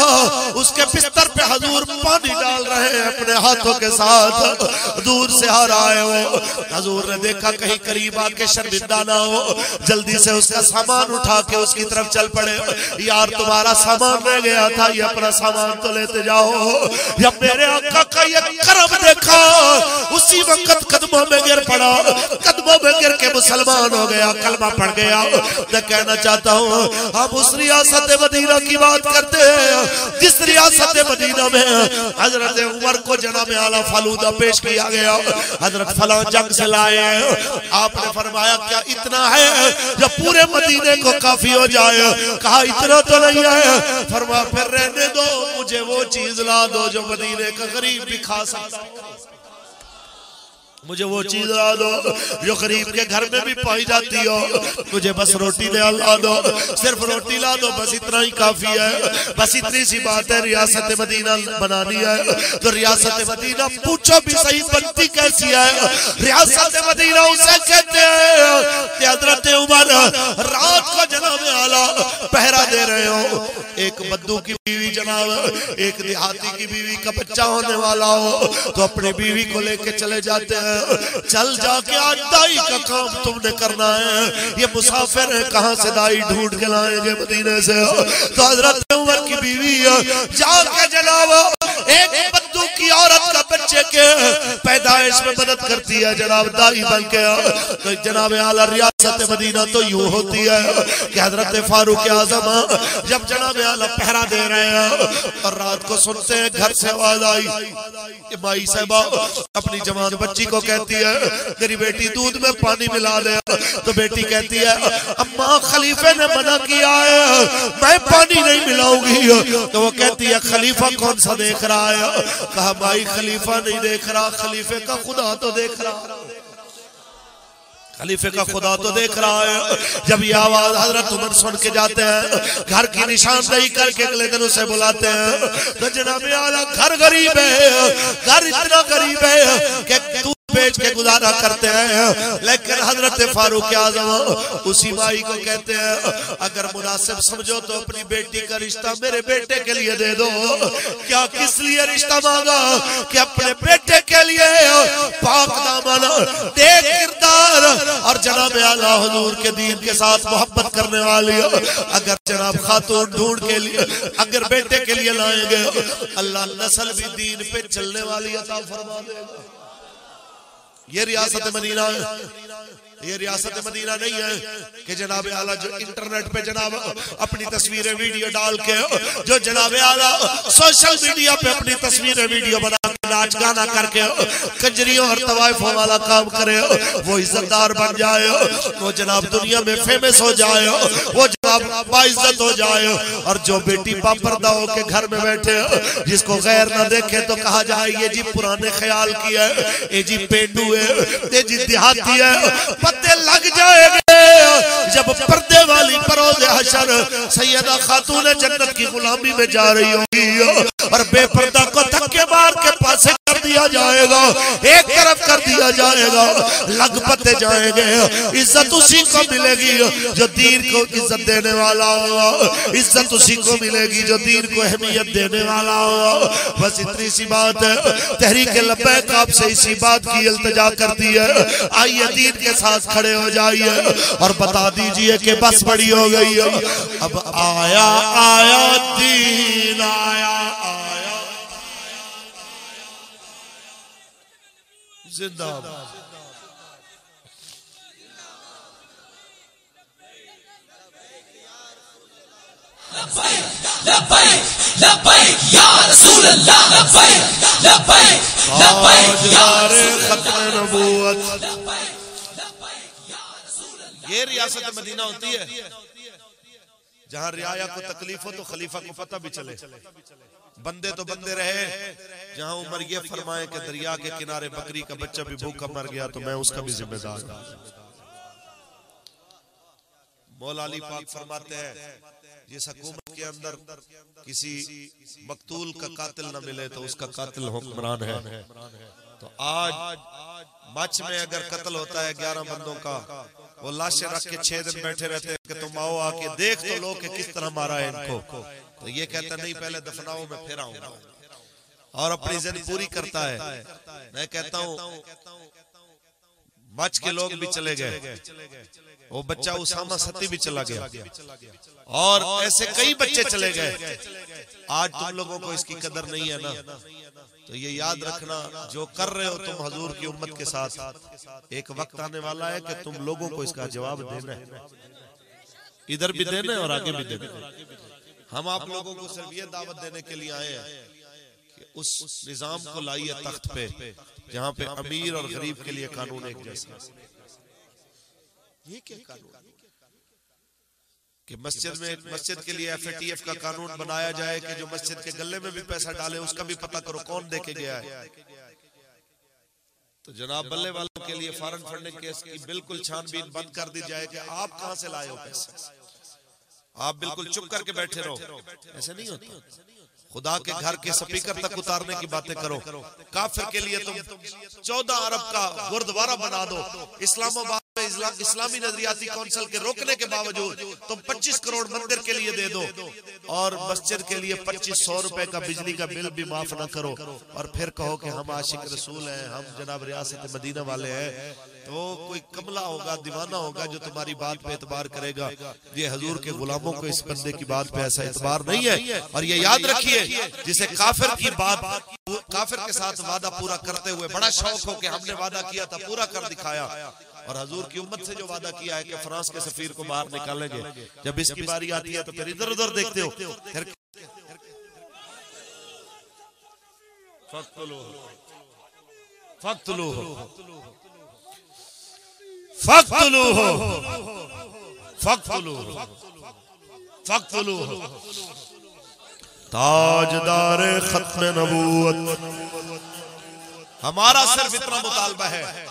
اس کے بستر پہ حضور پانی ڈال رہے ہیں اپنے ہاتھوں کے ساتھ، دور سے آ رہا ہے وہ۔ حضور نے دیکھا کہیں قریب آ کے شرمندہ نہ ہو، جلدی سے اس کا سامان اٹھا کے اس کی طرف چل پڑے۔ یار تمہارا سامان رہ گیا تھا، یہ اپنا سامان تو لیتے جاؤ۔ جب میرے آقا کا یہ کرم دیکھا، اسی وقت قدموں میں گر پڑا, قدموں میں گر کے مسلمان ہو گیا, کلمہ پڑھ گیا. میں کہنا چاہتا ہوں ہم اس ریاست مدینہ کی بات کرتے ہیں جس ریاست مدینہ میں حضرت عمر کو جناب اعلیٰ فالودہ پیش کیا گیا. حضرت فلاں جنگ سے لائے ہیں. آپ نے فرمایا کیا اتنا ہے جو پورے مدینے کو کافی ہو جائے؟ کہا اتنا تو نہیں ہے. فرمایا پھر رہنے دو, مجھے وہ چیز لا دو جو مدینے کا غریب بھی کھا سکتا ہے. مجھے وہ چیز لا دو جو غریب کے گھر میں بھی پائی جاتی ہو. مجھے بس روٹی لا دو, صرف روٹی لا دو, بس اتنا ہی کافی ہے. بس اتنی سی بات ہے. ریاست مدینہ بنانی ہے تو ریاست مدینہ پوچھو بھی صحیح بنتی کیسی ہے. ریاست مدینہ اسے کہتے ہیں کہ حضرت عمر رات کو جناب اعلیٰ پہرا دے رہے ہو, ایک بدو کی بیوی جناب, ایک دیہاتی کی بیوی کا بچہ ہونے والا ہو تو اپنی بیوی کو لے کے چلے جاتے ہیں. چل جا کے آج دائی کا کام تم نے کرنا ہے. یہ مسافر ہیں, کہاں سے دائی ڈھونڈ کے لائیں گے مدینے سے. تو حضرت عمر کی بیوی جا کے جناب ایک بدو کی عورت کا بچے کے پیدائش میں مدد کرتی ہے جناب دائی بن کے. تو جناب اعلیٰ ریاست مدینہ تو یوں ہوتی ہے کہ حضرت فاروق اعظم جب جناب اعلیٰ پہرا دے رہے ہیں اور رات کو سنتے ہیں گھر سے آواز آئی کہ مائی صاحبہ اپنی جوان بچی کو کہتی ہے میری بیٹی دودھ میں پانی ملا دے. تو بیٹی کہتی ہے اماں خلیفے نے منع کیا ہے, میں پانی نہیں ملاؤں گی. تو وہ کہتی ہے خلیفہ کون سا دیکھ رہا ہے؟ کہا بھائی خلیفہ نہیں دیکھ رہا, خلیفے کا خدا تو دیکھ رہا, خلیفے کا خدا تو دیکھ رہا ہے. جب یہ آواز حضرت عمر سن کے جاتے ہیں, گھر کی نشاندہی کر کے اگلے دن اسے بلاتے ہیں. تو جناب اعلیٰ گھر غریب ہے, گھر اتنا غریب ہے کہ دودھ بیچ کے گزارا کرتے ہیں, لیکن حضرت فاروق اعظم اسی مائی کو کہتے ہیں اگر مناسب سمجھو تو اپنی بیٹی کا رشتہ میرے بیٹے کے لیے دے دو. کیا کس لیے رشتہ مانگا؟ کہ اپنے بیٹے کے لیے پاک دامن, نیک کردار اور جناب اعلیٰ حضور کے دین کے ساتھ محبت کرنے والی اگر جناب خاتون ڈھونڈ کے لیے اگر بیٹے کے لیے لائیں گے, اللہ نسل بھی دین پہ چلنے والی عطا فرما دے گا. یہ ریاست مدینہ ہے. یہ ریاست مدینہ نہیں ہے کہ جناب اعلیٰ جو انٹرنیٹ پہ جناب اپنی تصویریں ویڈیو ڈال کے, جو جناب اعلیٰ سوشل میڈیا پہ اپنی تصویریں ویڈیو بنا کے ناچ گانا کر کے کنجریوں اور طوائفوں والا کام کرے, وہ عزتدار بن جائے, وہ جناب دنیا میں فیمس ہو جائے, وہ جناب باعزت ہو جائے. اور جو بیٹی باپردہ ہو کے گھر میں بیٹھے, جس کو غیر نہ دیکھے تو کہا جائے یہ جی پرانے خیال کی ہے, یہ جی پینڈو ہے, یہ جی دیہاتی ہے, پتے لگ جائے گے جب پردے والی پروز حشر سیدہ خاتون جنت کی غلامی میں جا رہی ہوگی اور بے پردہ کو دھکے مار کے پاسے کر دیا جائے گا, ایک طرف کر دیا جائے گا, لگ پتے جائیں گے. عزت اسی کو ملے گی جو دین کو عزت دینے والا ہوگا, عزت اسی کو ملے گی جو دین کو اہمیت دینے والا ہوگا. بس اتنی سی بات ہے. تحریک لبیک آپ سے اسی بات کی التجا کرتی ہے, آئیے دین کے ساتھ کھڑے ہو جائیے اور بتا دیجئے کہ بس بڑی ہو گئی ہے. اب آیا آیا دین, آیا آیا زندہ باد. لبیک لبیک یا رسول اللہ, لبیک لبیک لبیک یا ختم نبوت. یہ ریاست مدینہ ہوتی ہے جہاں رعایا کو تکلیف ہو تو خلیفہ کو پتہ بھی چلے, بندے تو بندے رہے. جہاں عمر یہ فرمائے کہ دریا کے کنارے بکری کا بچہ بھی بھوکا مر گیا تو میں اس کا بھی ذمہ دار ہوں. مولا علی پاک فرماتے ہیں جس حکومت کے اندر کسی مقتول کا قاتل نہ ملے تو اس کا قاتل حکمران ہے. تو آج مچ میں اگر قتل ہوتا ہے 11 بندوں کا, وہ لاشیں رکھ کے 6 دن بیٹھے رہتے ہیں کہ تم آؤ آ کے دیکھ تو لو کہ کس طرح مارا ہے ان کو. تو یہ کہتا نہیں پہلے دفناؤ میں پھر آؤں گا, اور اپنی ضد پوری کرتا ہے. میں کہتا ہوں مچ کے لوگ بھی چلے گئے, وہ بچہ اسامہ ستی بھی چلا گیا, اور ایسے کئی بچے چلے گئے. آج تم لوگوں کو اس کی قدر نہیں ہے نا, تو یہ یاد رکھنا جو کر رہے ہو تم حضور کی امت کے ساتھ، ایک وقت آنے والا ہے کہ تم لوگوں کو اس کا جواب دینا ہے، ادھر بھی دینا ہے اور آگے بھی دینا ہے۔ ہم آپ لوگوں کو صرف یہ دعوت دینے کے لیے آئے ہیں کہ اس نظام کو لائیے تخت پہ جہاں پہ امیر اور غریب کے لیے قانون ایک جیسا۔ یہ کیا قانون کہ مسجد کے لیے FATF کا قانون بنایا جائے کہ جو مسجد کے گلے میں بھی پیسہ ڈالے اس کا بھی پتہ کرو کون دے کے گیا ہے۔ تو جناب بلے والوں کے لیے فارن فنڈنگ کیس کی بالکل چھان بین بند کر دی جائے کہ آپ کہاں سے لائے ہو پیسے، آپ بالکل چپ کر کے بیٹھے رہو، ایسے نہیں ہوتا۔ خدا کے گھر کے سپیکر تک اتارنے کی باتیں کرو، کافر کے لیے تم 14 ارب کا گردوارہ بنا دو، اسلام آباد میں اسلامی نظریاتی کونسل کے روکنے کے باوجود تم 25 کروڑ مندر کے لیے دے دو اور مسجد کے لیے 2500 روپے کا بجلی کا بل بھی معاف نہ کرو، اور پھر کہو کہ ہم عاشق رسول ہیں، ہم جناب ریاست مدینہ والے ہیں، تو کوئی کملا ہوگا، دیوانہ ہوگا جو تمہاری بات پہ اعتبار کرے گا۔ یہ حضور کے غلاموں کو اس بندے کی بات پہ ایسا اعتبار نہیں ہے۔ اور یہ یاد رکھیے جسے کافر کی بات، کافر کے ساتھ وعدہ پورا کرتے ہوئے بڑا شوق ہو کہ ہم نے وعدہ کیا تھا پورا کر دکھایا، اور حضور کی امت سے جو وعدہ کیا ہے کہ فرانس کے سفیر کو باہر نکالیں گے، جب اس کی باری آتی ہے تو پھر ادھر ادھر دیکھتے ہو، پھر فقتلوہ فقتلوہ فقتلوہ فقتلوہ تاجدار ختم نبوت۔ ہمارا صرف اتنا مطالبہ ہے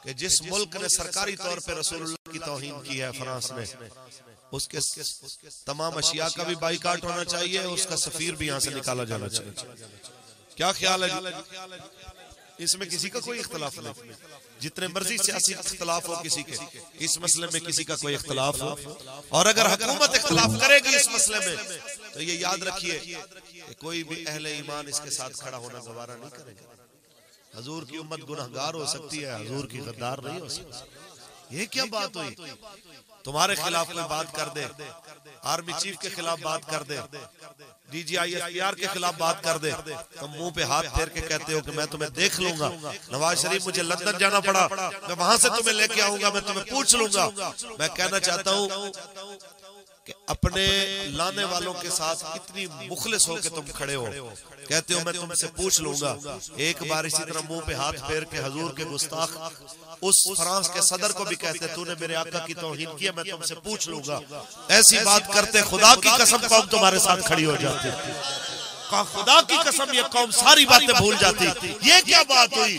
کہ جس ملک نے سرکاری طور پہ رسول اللہ کی توہین کی ہے، فرانس نے، اس کے تمام اشیاء کا بھی بائیکاٹ ہونا چاہیے، اس کا سفیر بھی یہاں سے نکالا جانا چاہیے۔ کیا خیال ہے؟ اس میں کسی کا کوئی اختلاف نہیں، جتنے مرضی سیاسی اختلاف ہو کسی کے، اس مسئلے میں کسی کا کوئی اختلاف ہو، اور اگر حکومت اختلاف کرے گی اس مسئلے میں تو یہ یاد رکھیے کہ کوئی بھی اہل ایمان اس کے ساتھ کھڑا ہونا گوارا نہیں کرے گا۔ حضور کی امت گنہگار ہو سکتی ہے، حضور کی غدار نہیں ہو سکتی۔ یہ کیا بات ہوئی؟ تمہارے خلاف کوئی بات کر دے، آرمی چیف کے خلاف بات کر دے، DGI کے خلاف بات کر دے، تم منہ پہ ہاتھ پھیر کے کہتے ہو کہ میں تمہیں دیکھ لوں گا۔ نواز شریف مجھے لندن جانا پڑا، میں وہاں سے تمہیں لے کے آؤں گا، میں تمہیں پوچھ لوں گا۔ میں کہنا چاہتا ہوں کہ اپنے لانے والوں کے ساتھ اتنی مخلص ہو کہ تم کھڑے ہو، کہتے ہو میں تم سے پوچھ لوں گا۔ ایک بار اسی طرح منہ پہ ہاتھ پھیر کے حضور کے گستاخ اس فرانس کے صدر کو بھی کہتے تو نے میرے آقا کی توہین کیا، میں تم سے پوچھ لوں گا۔ ایسی بات کرتے خدا کی قسم قوم تمہارے ساتھ کھڑی ہو جاتی، خدا کی قسم یہ قوم ساری باتیں بھول جاتی۔ یہ کیا بات ہوئی؟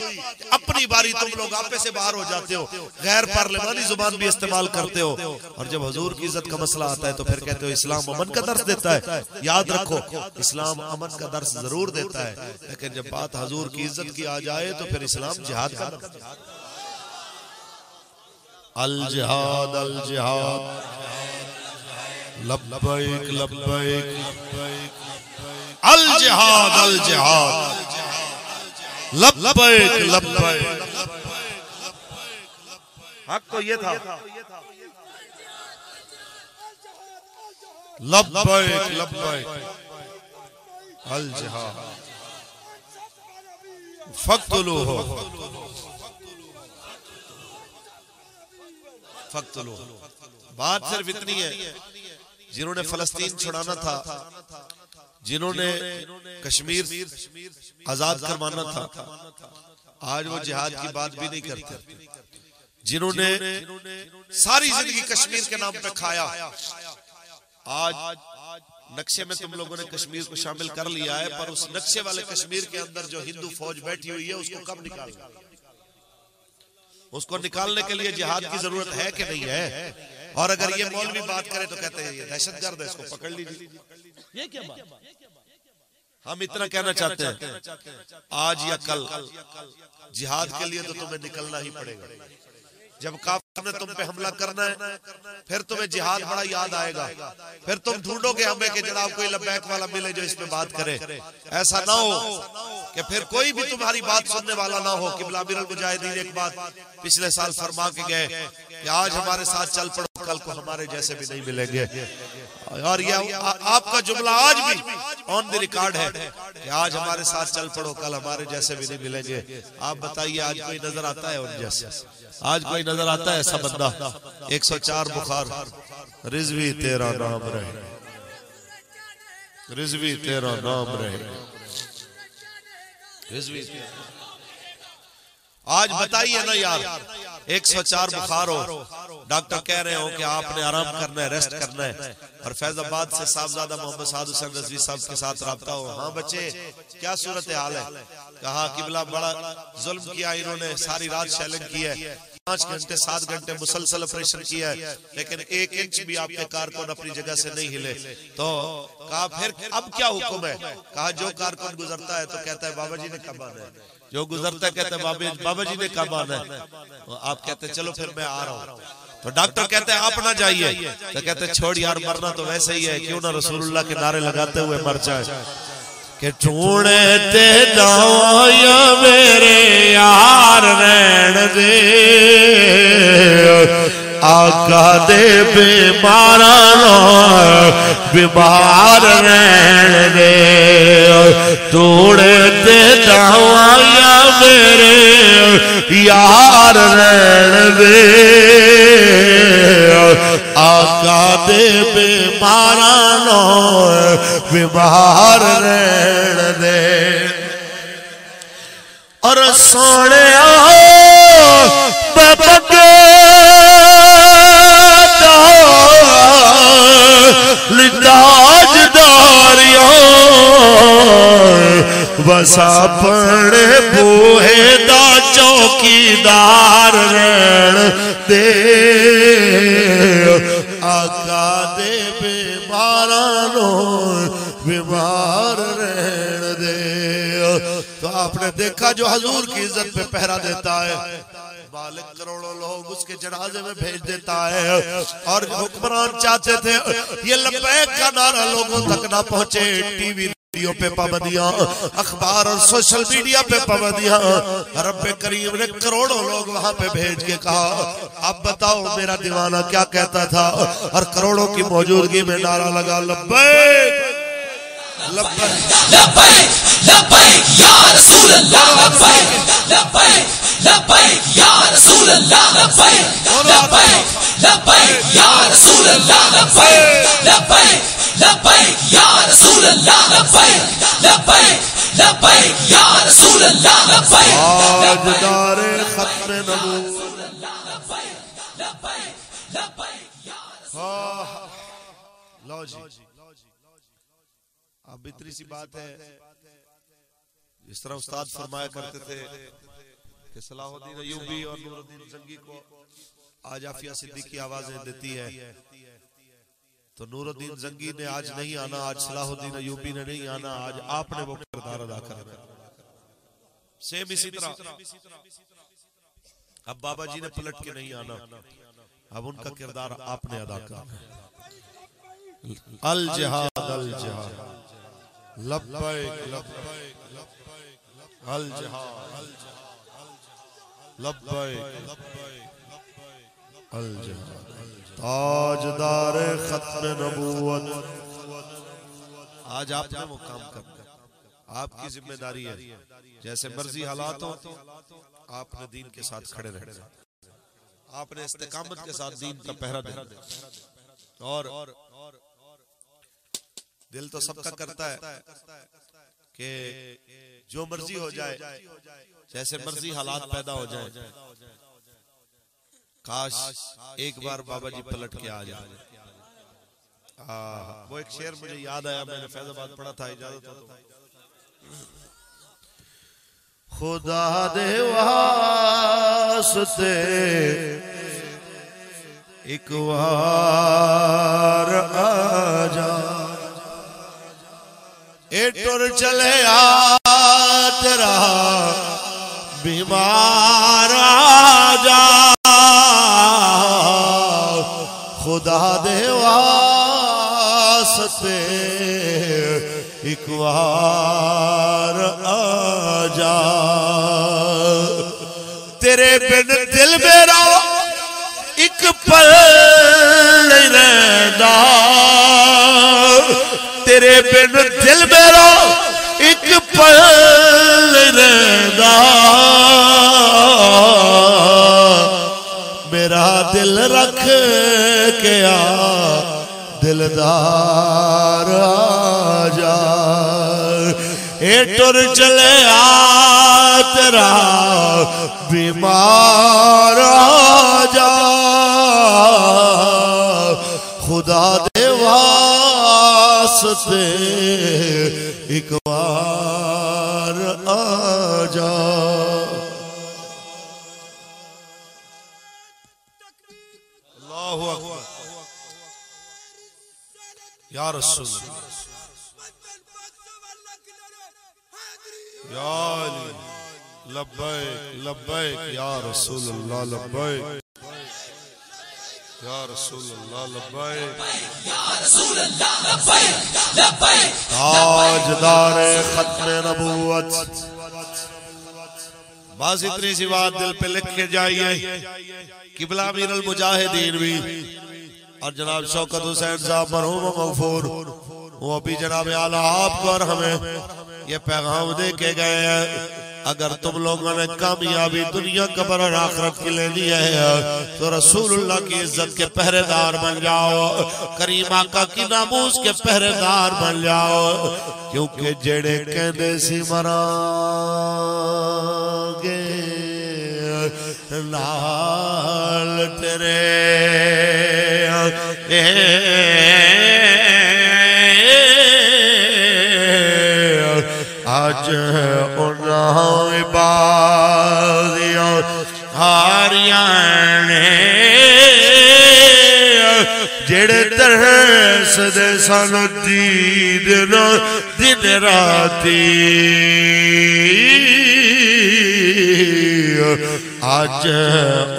اپنی باری تم لوگ آپے سے باہر ہو جاتے ہو، غیر پارلیمانی زبان بھی استعمال کرتے ہو، اور جب حضور کی عزت کا مسئلہ آتا ہے تو پھر کہتے ہو اسلام امن کا درس دیتا ہے۔ یاد رکھو اسلام امن کا درس ضرور دیتا ہے، لیکن جب بات حضور کی عزت کی آ جائے تو پھر اسلام جہاد کا درس دیتا ہے۔ الجہاد الجہاد لبیک لبیک الجہاد الجہاد لبیک لبیک۔ حق تو یہ تھا لبیک لبیک الجہاد فقتلوہ فقتلوہ۔ بات صرف اتنی ہے، جنہوں نے فلسطین چھڑانا تھا، جنہوں نے کشمیر آزاد کروانا تھا، آج وہ جہاد کی بات بھی نہیں کرتے۔ جنہوں نے ساری زندگی کشمیر کے نام پہ کھایا، آج نقشے میں تم لوگوں نے کشمیر کو شامل کر لیا ہے، پر اس نقشے والے کشمیر کے اندر جو ہندو فوج بیٹھی ہوئی ہے اس کو کب نکالنا؟ اس کو نکالنے کے لیے جہاد کی ضرورت ہے کہ نہیں ہے؟ اور اگر یہ مولوی بات کرے تو کہتے ہیں یہ دہشت گرد ہے، اس کو پکڑ لیجیے۔ یہ کیا بات؟ ہم اتنا کہنا چاہتے ہیں آج یا کل جہاد کے لیے تو تمہیں نکلنا ہی پڑے گا۔ جب کافر نے تم پہ حملہ کرنا ہے پھر تمہیں جہاد بڑا یاد آئے گا، پھر تم ڈھونڈو گے ہمیں کہ جناب کوئی لبیک والا ملے جو اس پہ بات کرے۔ ایسا نہ ہو کہ پھر کوئی بھی تمہاری بات سننے والا نہ ہو۔ قبلہ امیر المجاہدین ایک بات پچھلے سال فرما کے گئے کہ آج ہمارے ساتھ چل پڑو، کل کو ہمارے جیسے بھی نہیں ملیں گے۔ اور یہ آپ کا جملہ آج بھی آن دی ریکارڈ ہے کہ آج ہمارے ساتھ چل پڑو کل ہمارے جیسے بھی نہیں ملیں گے. آپ بتائیے آج کوئی نظر آتا ہے ان جیسے؟ آج کوئی نظر آتا ہے ایسا بندہ؟ 104 بخار. رضوی تیرا نام رہے، رضوی تیرا نام رہے، رضوی. آج بتائیے نا یار، 104 بخار ہو، ڈاکٹر کہہ رہے ہو کہ آپ نے آرام کرنا ہے، ریسٹ کرنا ہے، اور فیض آباد سے صاحبزادہ محمد سعد حسین رضوی صاحب کے ساتھ رابطہ ہو. ہاں بچے کیا صورتحال ہے؟ کہا قبلہ بڑا ظلم کیا انہوں نے، ساری رات شیلنگ کی ہے، 5 گھنٹے 7 گھنٹے مسلسل آپریشن کیا ہے، لیکن 1 انچ بھی آپ کے کارکن اپنی جگہ سے نہیں ہلے. تو کہا پھر اب کیا حکم ہے؟ کہا جو کارکن گزرتا ہے تو کہتا ہے بابا جی نے کب آنا ہے، جو گزرتا ہے کہتا ہے بابا جی نے کب آنا ہے. آپ کہتے ہیں چلو پھر میں آ رہا ہوں. تو ڈاکٹر کہتے ہیں آپ نہ جائیے، تو کہتے ہیں چھوڑ یار، مرنا تو ویسے ہی ہے، کیوں نہ رسول اللہ کے نعرے لگاتے ہوئے مر جائے. کہ ڈھونڈتے دعایا میرے یار رہن دے، آقا دے بیمارانو بیمار رہن دے. ڈھونڈتے دعایا میرے یار رہن دے، آقا دے بیمارانو بیمار رہن دے. اور سونے ببگے لتاج داریوں بسا پڑے بوہے دا چوکیدار رہن دے، آقا دے بیمارانو بیمار رہن دے. تو آپ نے دیکھا جو حضور کی عزت پہ پہرا دیتا ہے، مالک کروڑوں لوگ اس کے جنازے میں بھیج دیتا ہے. اور حکمران چاہتے تھے یہ لبیک کا نعرہ لوگوں تک نہ پہنچے، ٹی وی ریڈیو پہ پابندیاں، اخبار اور سوشل میڈیا پہ پابندیاں. رب کریم نے کروڑوں لوگ وہاں پہ بھیج کے کہا اب بتاؤ میرا دیوانہ کیا کہتا تھا، اور کروڑوں کی موجودگی میں نعرہ لگا لبیک لبیک لبیک لبیک یا رسول اللہ، لبیک لبیک لبیک یا رسول اللہ، لبیک لبیک لبیک یا رسول اللہ، لبیک لبیک لبیک یا رسول اللہ، لبیک لبیک لبیک یا رسول اللہ، لبیک تاجدار ختم نبوت. لو جی اب اتنی سی بات ہے، جس طرح استاد فرمایا کرتے تھے کہ صلاح الدین ایوبی اور نور الدین زنگی کو آج عافیہ صدیقی آوازیں دیتی ہے، تو نور الدین زنگی نے آج نہیں آنا، آج صلاح الدین ایوبی نے نہیں آنا، آج آپ نے وہ کردار ادا کرنا. سیم اسی طرح اب بابا جی نے پلٹ کے نہیں آنا، اب ان کا کردار آپ نے ادا کرنا. الجہاد الجہاد لبیک لبیک الجہاد لبیک الجہاد. تاجدار ختم نبوت، آج آپ نے وہ کام کرنا، آپ کی ذمہ داری ہے. جیسے مرضی حالات ہو آپ نے دین کے ساتھ کھڑے رہنا، آپ نے استقامت کے ساتھ دین کا پہرا دینا. اور دل تو سب کا کرتا ہے کہ جو مرضی ہو جائے، جیسے مرضی حالات پیدا ہو جائیں، کاش ایک بار بابا جی پلٹ کے آ جائے. وہ ایک شعر مجھے یاد آیا، میں نے فیض آباد پڑھا تھا، اجازت ہو تو. خدا دے واسطے ایک وار آ جا، اے ٹر چلے آ تیرا بیمار آ جا. خدا دے واسطے ایک وار آ جا، تیرے بن دل میرا ایک پل نہیں رہندا، تیرے بن دل میرا ایک پل رہدا میرا دل رکھ کے آ دلدار آجا اے ٹر چلے آ تیرا بیمار آجا خدا دے واسطے ایک بار آجا اللہ اکبر یا رسول اللہ یا علی لبیک لبیک یا رسول اللہ لبیک یا رسول اللہ لبیک تاجدار ختم نبوت بعض اتنی سی بات دل پہ لکھ کے جائیے قبلہ امیر المجاہدین بھی اور جناب شوکت حسین صاحب مرحوم مغفور وہ بھی جناب اعلیٰ آپ کو اور ہمیں یہ پیغام دے کے گئے ہیں اگر تم لوگوں نے کامیابی دنیا قبر اور آخرت کے لے لی ہے تو رسول اللہ کی عزت کے پہرے دار بن جاؤ کریم آقا کی ناموس کے پہرے دار بن جاؤ کیونکہ جڑے کہندے سی مرانگے لال تیرے آج انہوں عبادیاں ہاریاں نے جڑے ترس دے سانو دیدنا دن راتی آج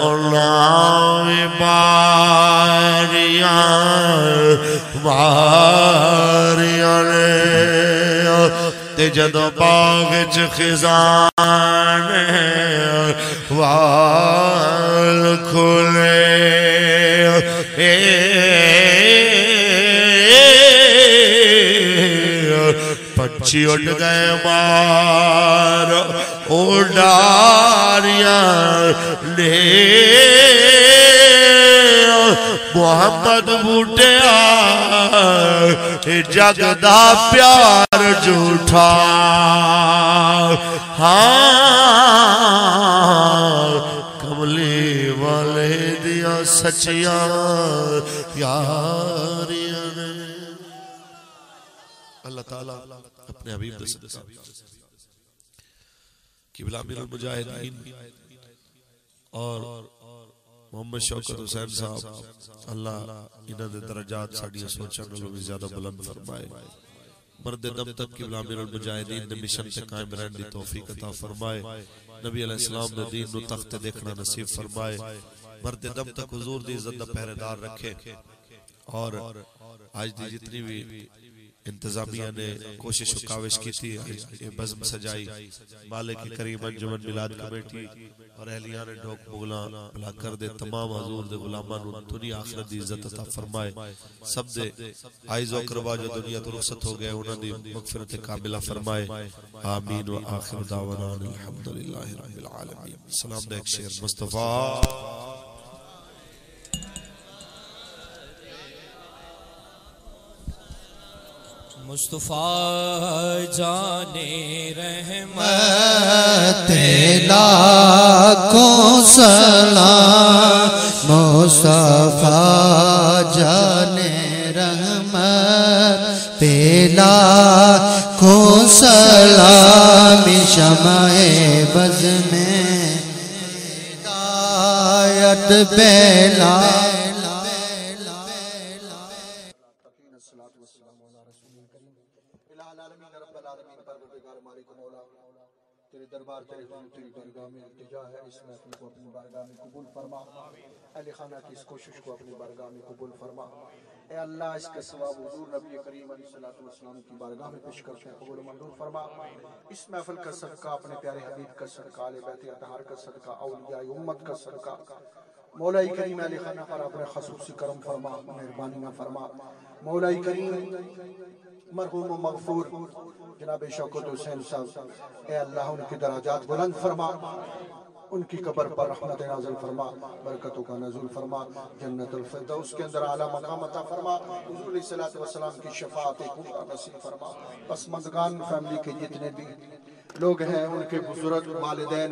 انہوں عبادیاں نے تے جدو باغ چ خزان وال کھلے پچھی اٹھ گئے مار اڈاریاں لے محمد بوٹیا جگ دا پیار جھوٹا ہاں کملی والے دیا سچیاں پیاریاں نے اللہ تعالیٰ اپنے حبیب دے صدقہ قبلہ امیر المجاہدین اور محمد شوکت حسین صاحب اللہ انہاں دے درجات ساڑیاں سوچاں نالوں بھی زیادہ بلند فرمائے مرد دم تک قبلہ امیر المجاہدین نے مشن تے قائم رہن دی توفیق عطا فرمائے نبی علیہ السلام نے دین نو تخت دیکھنا نصیب فرمائے مرد دم تک حضور دی عزت دا پہرے دار رکھے اور آج دی جتنی بھی انتظامیہ نے کوشش و کاوش کی تھی یہ بزم سجائی مالک کریم انجمن میلاد کمیٹی اور اہلیان ڈھوک مغلاں بلا کر دے تمام حضور دے غلامان دنیا آخرت دی عزت عطا فرمائے سب دے آئیز و اقربا جو دنیا تو رخصت ہو گئے انہوں نے مغفرت کاملہ فرمائے آمین و آخر دعوانا الحمدللہ رب العالمین سلام دے ایک شیر مصطفیٰ مصطفیٰ جانے رحمت لاکھوں سلام مصطفیٰ جانے رحمت لاکھوں سلام شمع بز میں ہدایت بیلا دربار تیری بارگاہ میں التجا ہے اس محفل کو اپنی بارگاہ میں قبول فرما اہل خانہ کی اس کوشش کو اپنی بارگاہ میں قبول فرما اے اللہ اس کا ثواب حضور نبی کریم علیہ السلام کی بارگاہ میں پیش کرتے ہیں قبول منظور فرما اس محفل کا صدقہ اپنے پیارے حبیب کا صدقہ آل بیت اطہار کا صدقہ اولیاء امت کا صدقہ مولا کریم علی خانہ پر اپنے خصوصی کرم فرما، مہربانی نہ فرما۔ مولا کریم مرحوم و مغفور جناب شوکت حسین صاحب، اے اللہ ان کی درجات بلند فرما، ان کی قبر پر رحمت نازل فرما، برکتوں کا نزول فرما، جنت الفردوس کے اندر اعلیٰ مقام عطا فرما، حضور علیہ الصلوۃ والسلام کی شفاعت کبریٰ نصیب فرما۔ پسماندگان فیملی کے جتنے بھی لوگ ہیں، ان کے بزرگ والدین